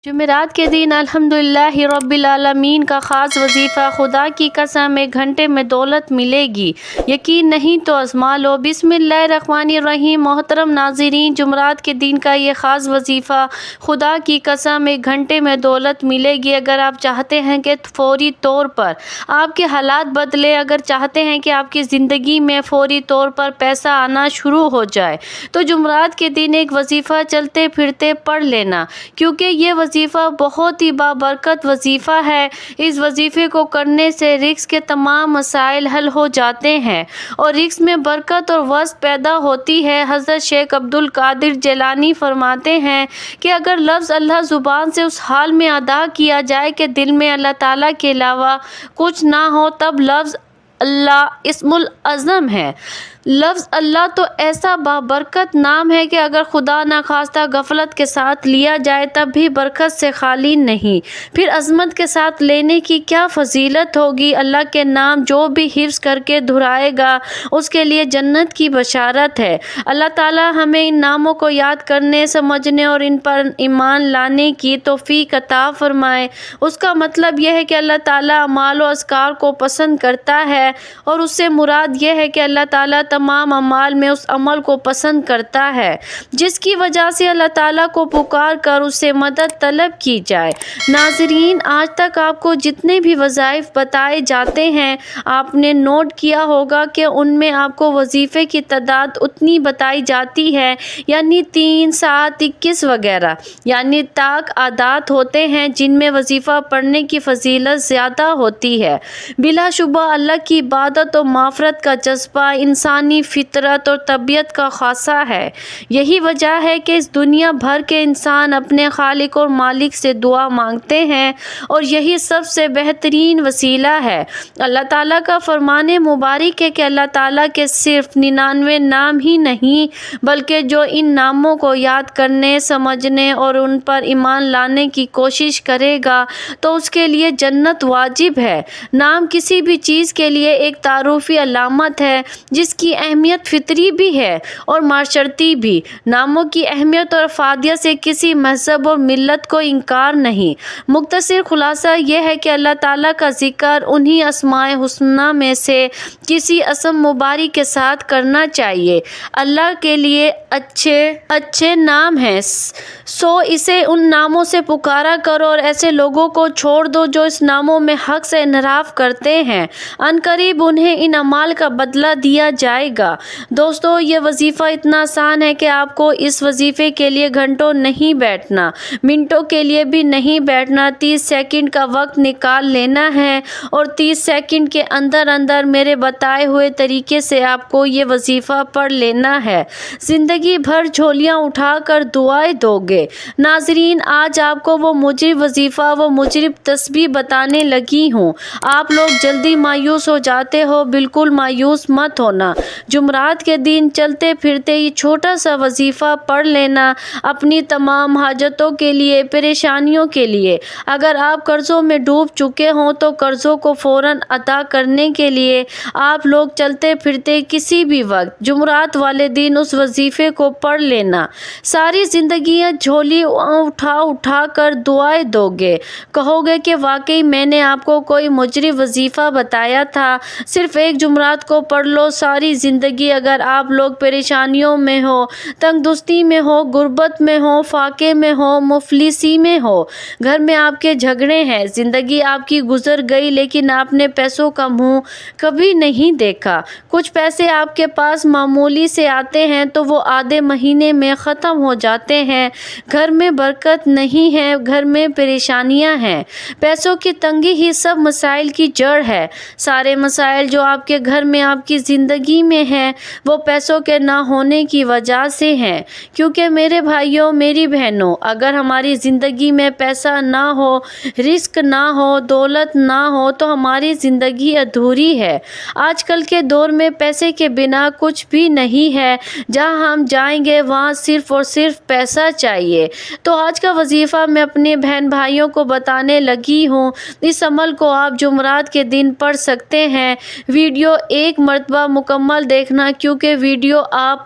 جمعرات کے دن الحمدللہ رب العالمین کا خاص وظیفہ خدا کی قسم 1 گھنٹے میں دولت ملے گی، یقین نہیں تو آزما لو۔ بسم اللہ الرحمن الرحیم۔ محترم ناظرین، جمعرات کے دن کا یہ خاص وظیفہ خدا کی قسم 1 گھنٹے میں دولت ملے گی۔ اگر آپ چاہتے ہیں کہ فوری طور پر آپ کے حالات بدلے، اگر چاہتے ہیں کہ آپ کی زندگی میں فوری طور پر پیسہ آنا شروع ہو جائے تو جمعرات کے دن ایک وظیفہ چلتے پھرتے پڑھ لینا، کیونکہ یہ وظیفہ بہت ہی بابرکت وظیفہ ہے۔ اس وظیفے کو کرنے سے رزق کے تمام مسائل حل ہو جاتے ہیں اور رزق میں برکت اور وسعت پیدا ہوتی ہے۔ حضرت شیخ عبد القادر جیلانی فرماتے ہیں کہ اگر لفظ اللہ زبان سے اس حال میں ادا کیا جائے کہ دل میں اللہ تعالیٰ کے علاوہ کچھ نہ ہو، تب لفظ اللہ اسم العظم ہے۔ لفظ اللہ تو ایسا بابرکت نام ہے کہ اگر خدا نخواستہ غفلت کے ساتھ لیا جائے تب بھی برکت سے خالی نہیں، پھر عظمت کے ساتھ لینے کی کیا فضیلت ہوگی۔ اللہ کے نام جو بھی حفظ کر کے دہرائے گا اس کے لیے جنت کی بشارت ہے۔ اللہ تعالیٰ ہمیں ان ناموں کو یاد کرنے، سمجھنے اور ان پر ایمان لانے کی توفیق عطا فرمائے۔ اس کا مطلب یہ ہے کہ اللہ تعالیٰ اعمال و اذکار کو پسند کرتا ہے، اور اس سے مراد یہ ہے کہ اللہ تعالیٰ تمام اعمال میں اس عمل کو پسند کرتا ہے جس کی وجہ سے اللہ تعالیٰ کو پکار کر اس سے مدد طلب کی جائے۔ ناظرین، آج تک آپ کو جتنے بھی وظائف بتائے جاتے ہیں، آپ نے نوٹ کیا ہوگا کہ ان میں آپ کو وظیفے کی تعداد اتنی بتائی جاتی ہے، یعنی 3، 7، 21 وغیرہ، یعنی طاق عادات ہوتے ہیں جن میں وظیفہ پڑھنے کی فضیلت زیادہ ہوتی ہے۔ بلا شبہ اللہ کی عبادت و معرفت کا جذبہ انسانی فطرت اور طبیعت کا خاصہ ہے۔ یہی وجہ ہے کہ اس دنیا بھر کے انسان اپنے خالق اور مالک سے دعا مانگتے ہیں، اور یہی سب سے بہترین وسیلہ ہے۔ اللہ تعالیٰ کا فرمان مبارک ہے کہ اللہ تعالیٰ کے صرف 99 نام ہی نہیں، بلکہ جو ان ناموں کو یاد کرنے، سمجھنے اور ان پر ایمان لانے کی کوشش کرے گا تو اس کے لیے جنت واجب ہے۔ نام کسی بھی چیز کے لیے ایک تعارفی علامت ہے جس کی اہمیت فطری بھی ہے اور معاشرتی بھی۔ ناموں کی اہمیت اور افادیت سے کسی مذہب اور ملت کو انکار نہیں۔ مختصر خلاصہ یہ ہے کہ اللہ تعالیٰ کا ذکر انہی اسماء حسنی میں سے کسی اسم مبارک کے ساتھ کرنا چاہیے۔ اللہ کے لیے اچھے نام ہیں، سو اسے ان ناموں سے پکارا کرو اور ایسے لوگوں کو چھوڑ دو جو اس ناموں میں حق سے انحراف کرتے ہیں۔ عنقریب انہیں ان اعمال کا بدلہ دیا جائے گا۔ دوستو، یہ وظیفہ اتنا آسان ہے کہ آپ کو اس وظیفے کے لیے گھنٹوں نہیں بیٹھنا، منٹوں کے لیے بھی نہیں بیٹھنا۔ 30 سیکنڈ کا وقت نکال لینا ہے اور 30 سیکنڈ کے اندر اندر میرے بتائے ہوئے طریقے سے آپ کو یہ وظیفہ پڑھ لینا ہے۔ زندگی بھر جھولیاں اٹھا کر دعائیں دو گے۔ ناظرین، آج آپ کو وہ مجرب وظیفہ، وہ مجرب تسبیح بتانے لگی ہوں۔ آپ لوگ جلدی مایوس ہو جاتے ہو، بالکل مایوس مت ہونا۔ جمعرات کے دن چلتے پھرتے یہ چھوٹا سا وظیفہ پڑھ لینا اپنی تمام حاجتوں کے لیے، پریشانیوں کے لیے۔ اگر آپ قرضوں میں ڈوب چکے ہوں تو قرضوں کو فوراً ادا کرنے کے لیے آپ لوگ چلتے پھرتے کسی بھی وقت جمعرات والے دن اس وظیفے کو پڑھ لینا۔ ساری زندگی جھولی اٹھا کر دعائیں دو گے، کہو گے کہ واقعی میں نے آپ کو کوئی مجرب وظیفہ بتایا تھا، صرف ایک جمعرات کو پڑھ لو ساری زندگی۔ اگر آپ لوگ پریشانیوں میں ہو، تنگ دستی میں ہو، غربت میں ہو، فاقے میں ہو، مفلسی میں ہو، گھر میں آپ کے جھگڑے ہیں، زندگی آپ کی گزر گئی لیکن آپ نے پیسوں کا منہ کبھی نہیں دیکھا، کچھ پیسے آپ کے پاس معمولی سے آتے ہیں تو وہ آدھے مہینے میں ختم ہو جاتے ہیں، گھر میں برکت نہیں ہے، گھر میں پریشانیاں ہیں، پیسوں کی تنگی ہی سب مسائل کی جڑ ہے۔ سارے مسائل جو آپ کے گھر میں، آپ کی زندگی میں ہیں، وہ پیسوں کے نہ ہونے کی وجہ سے ہیں۔ کیونکہ میرے بھائیوں، میری بہنوں، اگر ہماری زندگی میں پیسہ نہ ہو، رزق نہ ہو، دولت نہ ہو تو ہماری زندگی ادھوری ہے۔ آج کل کے دور میں پیسے کے بنا کچھ بھی نہیں ہے، جہاں ہم جائیں گے وہاں صرف اور صرف پیسہ چاہیے۔ تو آج کا وظیفہ میں اپنے بہن بھائیوں کو بتانے لگی ہوں۔ اس عمل کو آپ جمعرات کے دن پڑھ سکتے ہیں۔ ویڈیو ایک مرتبہ مکمل دیکھنا، کیونکہ ویڈیو آپ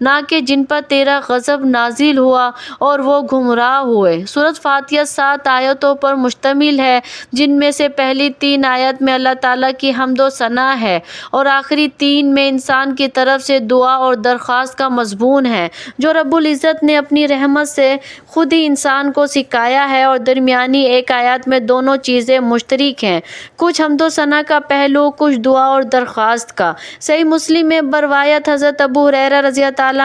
نہ کہ جن پر تیرا غضب نازل ہوا اور وہ گمراہ ہوئے۔ سورۃ فاتحہ 7 آیتوں پر مشتمل ہے، جن میں سے پہلی 3 آیت میں اللہ تعالیٰ کی حمد و ثنا ہے اور آخری 3 میں انسان کی طرف سے دعا اور درخواست کا مضمون ہے، جو رب العزت نے اپنی رحمت سے خود ہی انسان کو سکھایا ہے، اور درمیانی ایک آیت میں دونوں چیزیں مشترک ہیں، کچھ حمد و ثنا کا پہلو، کچھ دعا اور درخواست کا۔ صحیح مسلم میں بروایت حضرت ابو ہریرہ رضی اللہ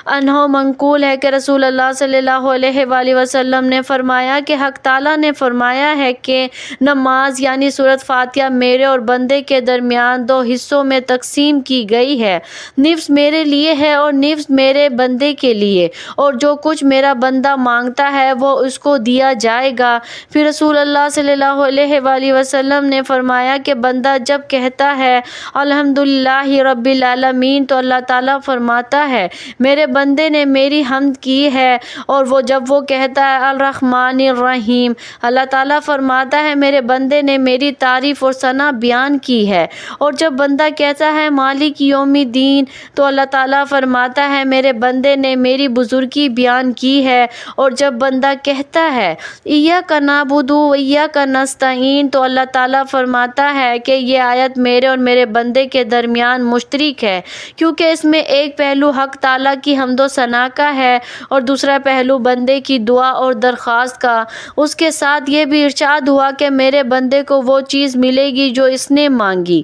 عنہ منقول ہے کہ رسول اللہ صلی اللہ علیہ وآلہ وسلم نے فرمایا کہ حق تعالیٰ نے فرمایا ہے کہ نماز یعنی سورۃ فاتحہ میرے اور بندے کے درمیان 2 حصوں میں تقسیم کی گئی ہے، نصف میرے لیے ہے اور نصف میرے بندے کے لیے، اور جو کچھ میرا بندہ مانگتا ہے وہ اس کو دیا جائے گا۔ پھر رسول اللہ صلی اللہ علیہ وآلہ وسلم نے فرمایا کہ بندہ جب کہتا ہے الحمدللہ رب العالمین تو اللہ تعالیٰ فرماتا ہے میرے بندے نے میری حمد کی ہے، اور جب وہ کہتا ہے الرحمن الرحیم، اللہ تعالیٰ فرماتا ہے میرے بندے نے میری تعریف اور ثنا بیان کی ہے، اور جب بندہ کہتا ہے مالک یوم الدین تو اللہ تعالیٰ فرماتا ہے میرے بندے نے میری بزرگی بیان کی ہے، اور جب بندہ کہتا ہے ایاک نعبد و ایاک نستعین تو اللہ تعالیٰ فرماتا ہے کہ یہ آیت میرے اور میرے بندے کے درمیان مشترک ہے، کیونکہ اس میں ایک پہلو حق تعالیٰ کی حمد و ثنا کا ہے اور دوسرا پہلو بندے کی دعا اور درخواست کا۔ اس کے ساتھ یہ بھی ارشاد ہوا کہ میرے بندے کو وہ چیز ملے گی جو اس نے مانگی۔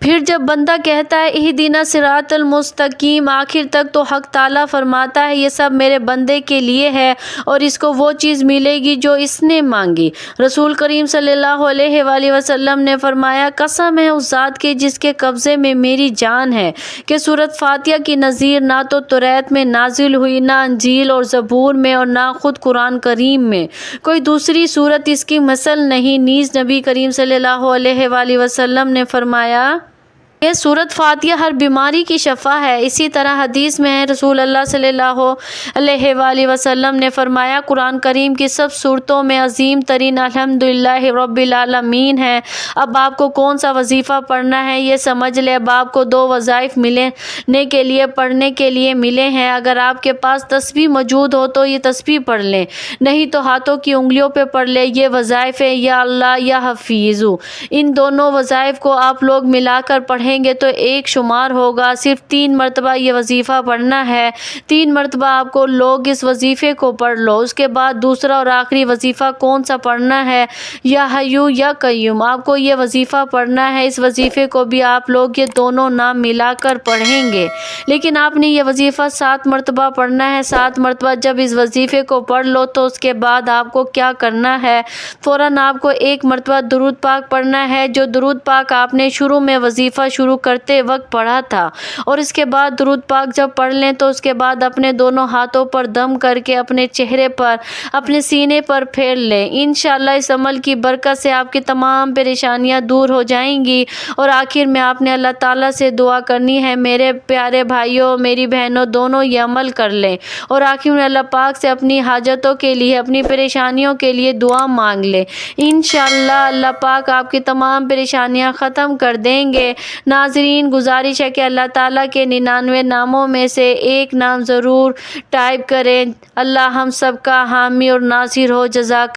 پھر جب بندہ کہتا ہے اہدنا الصراط المستقیم آخر تک تو حق تعالیٰ فرماتا ہے یہ سب میرے بندے کے لیے ہے اور اس کو وہ چیز ملے گی جو اس نے مانگی۔ رسول کریم صلی اللہ علیہ وآلہ وسلم نے فرمایا قسم ہے اس ذات کے جس کے قبضے میں میری جان ہے کہ سورۃ فاتحہ کی نظیر نہ تو توریت میں نازل ہوئی، نہ انجیل اور زبور میں، اور نہ خود قرآن کریم میں کوئی دوسری سورت اس کی مثل نہیں۔ نیز نبی کریم صلی اللہ علیہ وآلہ وسلم نے فرمایا یہ سورۃ فاتحہ ہر بیماری کی شفا ہے۔ اسی طرح حدیث میں ہے رسول اللہ صلی اللہ علیہ وآلہ وسلم نے فرمایا قرآن کریم کی سب سورتوں میں عظیم ترین الحمدللہ رب العالمین ہے۔ اب آپ کو کون سا وظیفہ پڑھنا ہے یہ سمجھ لیں۔ اب آپ کو 2 وظائف ملنے کے لیے پڑھنے کے لیے ملے ہیں۔ اگر آپ کے پاس تسبیح موجود ہو تو یہ تسبیح پڑھ لیں، نہیں تو ہاتھوں کی انگلیوں پہ پڑھ لیں۔ یہ وظائف ہیں یا اللہ یا حفیظ۔ ان دونوں وظائف کو آپ لوگ ملا کر پڑھیں گے تو ایک شمار ہوگا۔ صرف 3 مرتبہ یہ وظیفہ پڑھنا ہے۔ 3 مرتبہ آپ کو لوگ اس وظیفے کو پڑھ لو۔ اس کے بعد دوسرا اور آخری وظیفہ کون سا پڑھنا ہے؟ یا حیو یا قیوم، آپ کو یہ وظیفہ پڑھنا ہے۔ اس وظیفے کو بھی آپ لوگ یہ دونوں نام ملا کر پڑھیں گے، لیکن آپ نے یہ وظیفہ 7 مرتبہ پڑھنا ہے۔ 7 مرتبہ جب اس وظیفے کو پڑھ لو تو اس کے بعد آپ کو کیا کرنا ہے؟ فوراً آپ کو 1 مرتبہ درود پاک پڑھنا ہے، جو درود پاک آپ نے شروع میں وظیفہ شروع کرتے وقت پڑھا تھا، اور اس کے بعد درود پاک جب پڑھ لیں تو اس کے بعد اپنے دونوں ہاتھوں پر دم کر کے اپنے چہرے پر، اپنے سینے پر پھیر لیں۔ انشاءاللہ اس عمل کی برکت سے آپ کی تمام پریشانیاں دور ہو جائیں گی، اور آخر میں آپ نے اللہ تعالیٰ سے دعا کرنی ہے۔ میرے پیارے بھائیوں، میری بہنوں، دونوں یہ عمل کر لیں اور آخر میں اللہ پاک سے اپنی حاجتوں کے لیے، اپنی پریشانیوں کے لیے دعا مانگ لیں۔ انشاءاللہ اللہ پاک آپ کی تمام پریشانیاں ختم کر دیں گے۔ ناظرین، گزارش ہے کہ اللہ تعالیٰ کے 99 ناموں میں سے ایک نام ضرور ٹائپ کریں۔ اللہ ہم سب کا حامی اور ناصر ہو۔ جزاک